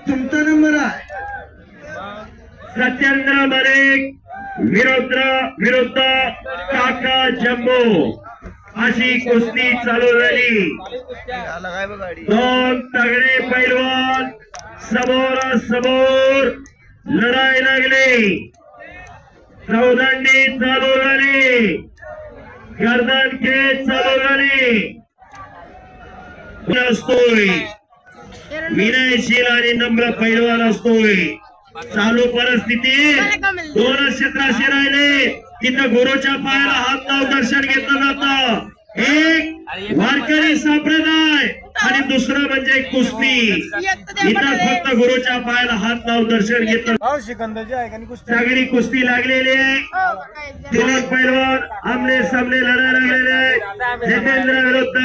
तुमचा नंबर आहे. सत्येंद्र मलिक विरुद्ध काका जम्बो अशी कुस्ती चालू झाली. दोन तगडे पैलवान समोरासमोर लढाई लागली. चौदंडी चालू झाली. गर्दन खेच चालू झाली. असतोय विनयशील आणि नम्र पैलवान असतोय. चालू परिस्थिती दोन क्षेत्राशी राहिले तिथं गुरुच्या पायाला हात लावून दर्शन घेतलं जातं. एक वारकरी संप्रदाय आणि दुसरं म्हणजे कुस्ती. इथं फक्त गुरुच्या पायाला हात लावून दर्शन घेतलं. सगळी कुस्ती लागलेली आहे. दोन पैलवान आमने सामने लढायला लागलेले. जितेंद्र विरुद्ध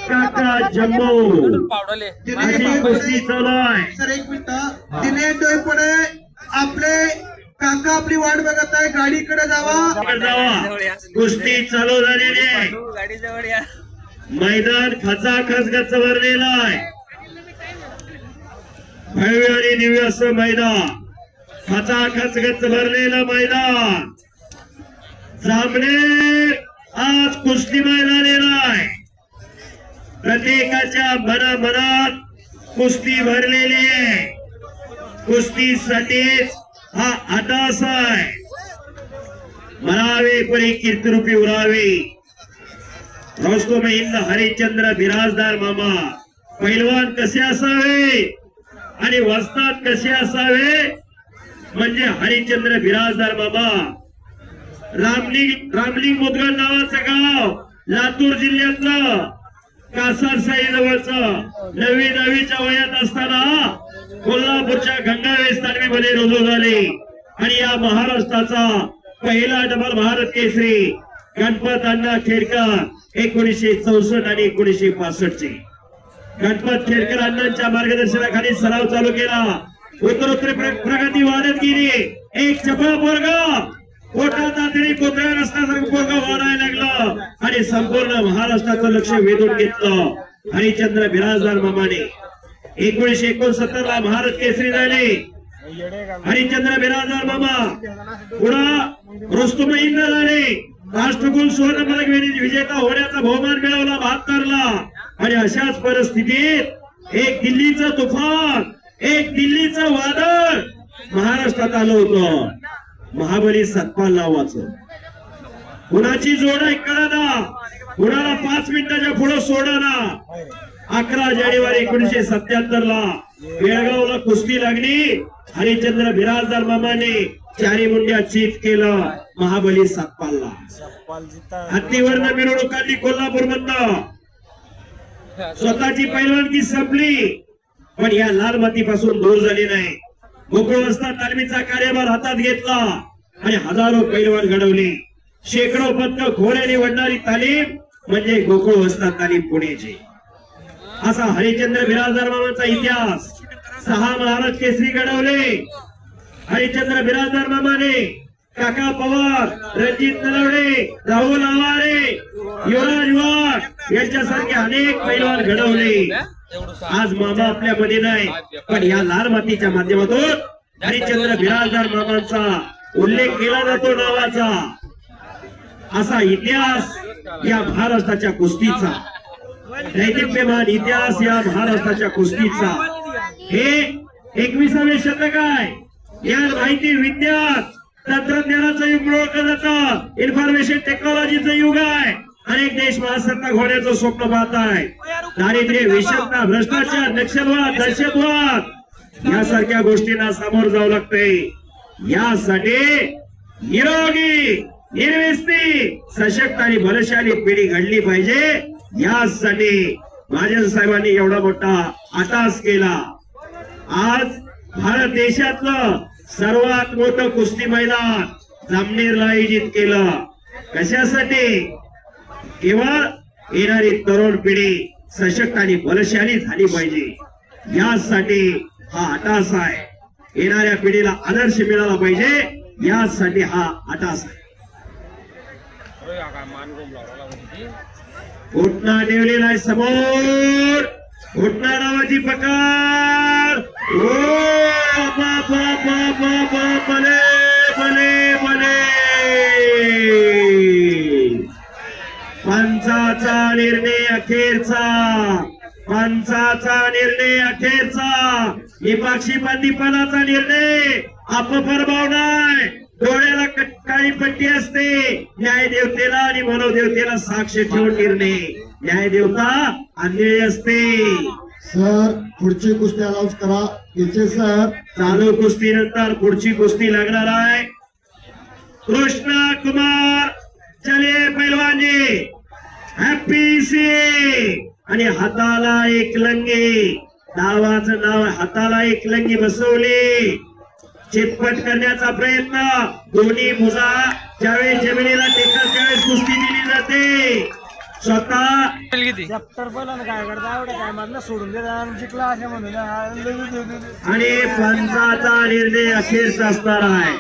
काका जम्बो अशी कुस्ती चालू आहे. सर एक मिनिट. दिनेश डोईपुढे आपले काका आपली वाट बघत आहे. गाडीकडे जावा. कुस्ती चालू झालेली आहे. मैदान खचाखच गच्च भरलेलं आहे. भव्य आणि दिव्य असं मैदान. खचाखच गच्च भरलेलं मैदान. जामनेर आज कुस्तीमय झालेला आहे. प्रत्येकाच्या मनामनात कुस्ती भरलेली आहे. कुस्तीसाठीच हा आटास आहे. मरावे परी कीर्तिरूपी उरावे. रोस्तम हिंद हरिश्चंद्र बिराजदार मामा. पैलवान कसे असावे आणि वस्ताद कसे असावे म्हणजे हरिश्चंद्र बिराजदार मामा. रामलिंग मुदगल नावाचं गाव लातूर जिल्ह्यातलं कासारसाई जवळचं. 9वीच्या वयात असताना कोल्हापूरच्या गंगावेस तालमीमध्ये रुजू झाले आणि या महाराष्ट्राचा पहिला डबल भारत केसरी गणपत अण्णा खेडकर 1964 आणि 1965 गणपत खेडकर अण्णांच्या मार्गदर्शनाखाली सराव चालू केला. उत्तरोत्तर प्रगती वाढत गेली. एक चपळ पोरगा पोटात तातडी कोथळ्या नसण्यासारखं पोरगा वाढायला लागलं आणि संपूर्ण महाराष्ट्राचं लक्ष वेधून घेतलं. हरिश्चंद्र बिराजदार मामाने 1969 ला भारत केसरी झाले. हरिश्चंद्र बिराजदार मामा पुढे रुस्तम हिंद झाले. राष्ट्रकुल सुवर्ण पदक विजेता होण्याचा बहुमान मिळवला 72 ला. आणि अशाच परिस्थितीत एक दिल्लीचं तुफान, एक दिल्लीचं वादळ महाराष्ट्रात आलं होतं. महाबली सतपाल नावाचं. कुणाची जोड आहे कळना. कुणाला 5 मिनिटाच्या पुढे सोडना. 11 जानेवारी 1977 ला बेळगावला कुस्ती लागली. हरिश्चंद्र बिराजदार मामाने चारी मुंड्या चीत केलं महाबली सतपालला. हत्तीवरनं मिरवणूक काढली कोल्हापूर मधनं. स्वतःची पैलवानगी संपली पण या लाल मातीपासून दूर झाली नाही. गोकुळवस्था तालमीचा कार्यभार हातात घेतला आणि हजारो पैलवान घडवले. शेकडो पदक घोड्याने वडणारी तालीम म्हणजे गोकुळवस्था तालीम पुण्याची. असा हरिश्चंद्र बिराजदार मामाचा इतिहास. 6 महाराज केसरी घडवले हरिश्चंद्र बिराजदार मामाने. काका पवार, रणजित नलवडे, राहुल आवारे, युवराज वाघ यांच्यासारखे अनेक पैलवान घडवले. आज मामा आपल्यामध्ये नाही पण या लाल मातीच्या माध्यमातून हरिश्चंद्र बिराजदार मामांचा उल्लेख केला जातो नावाचा. असा इतिहास या महाराष्ट्राच्या कुस्तीचा. दैदिप्यमान इतिहास या महाराष्ट्राच्या कुस्तीचा. हे 21वे शतक आहे. या माहिती विज्ञान तंत्रज्ञानाचं युग ओळखलं जातं. इन्फॉर्मेशन टेक्नॉलॉजीचं युग आहे. अनेक देश महासत्ता होण्याचं स्वप्न पाहत आहे. दारिद्र्य, विषमता, भ्रष्टाचार, नक्षलवाद, दहशतवाद यासारख्या गोष्टींना सामोरं जावं लागतंय. यासाठी निरोगी, निर्व्यसनी, सशक्त आणि बलशाली पिढी घडली पाहिजे. यासाठी महाजन साहेबांनी एवढा मोठा आटास केला. आज भारत देशातलं सर्वात मोठं कुस्ती मैदान जामनेरला आयोजित केलं. कशासाठी? केवळ येणारी तरुण पिढी सशक्त आणि बलशाली झाली पाहिजे यासाठी हा आटास आहे. येणाऱ्या पिढीला आदर्श मिळाला पाहिजे यासाठी हा आटास आहे. घोटना ठेवलेला आहे समोर. घोटना नावाची पकड ओ भले भले भले पंचाचा निर्णय अखेरचा, पंचाचा निर्णय अखेरचा, निपाक्षी बंदीपणाचा निर्णय अपप्रभाव नाही. डोळ्याला काळी पट्टी असते. न्यायदेवतेला आणि मनोदेवतेला साक्ष ठेवून निर्णय. न्यायदेवता अन्याय असते. सर पुढची कुस्ती अनाऊन्स करा. इथे सर चालू कुस्तीनंतर पुढची कुस्ती लागणार आहे. कृष्णा कुमार चले पैलवान जी हॅपी सी आणि हाताला एक लंगी. नावाचं नाव हाताला एक लंगी बसवली. चितपट करण्याचा प्रयत्न. दोन्ही भुजा ज्यावेळेस जमिनीला टेकतात त्यावेळेस कुस्ती दिली जाते. स्वतः चॅप्टर पहिला काय करता एवढं काय मधलं सोडून देता जिंकला असे म्हणून आणि पंचाचा निर्णय अखेरचा असणार आहे.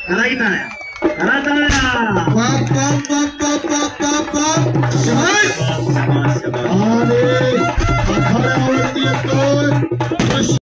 करा की टाळ्या, करा टाळ्या. बाप बाप बाप बाप बाप बाप बाप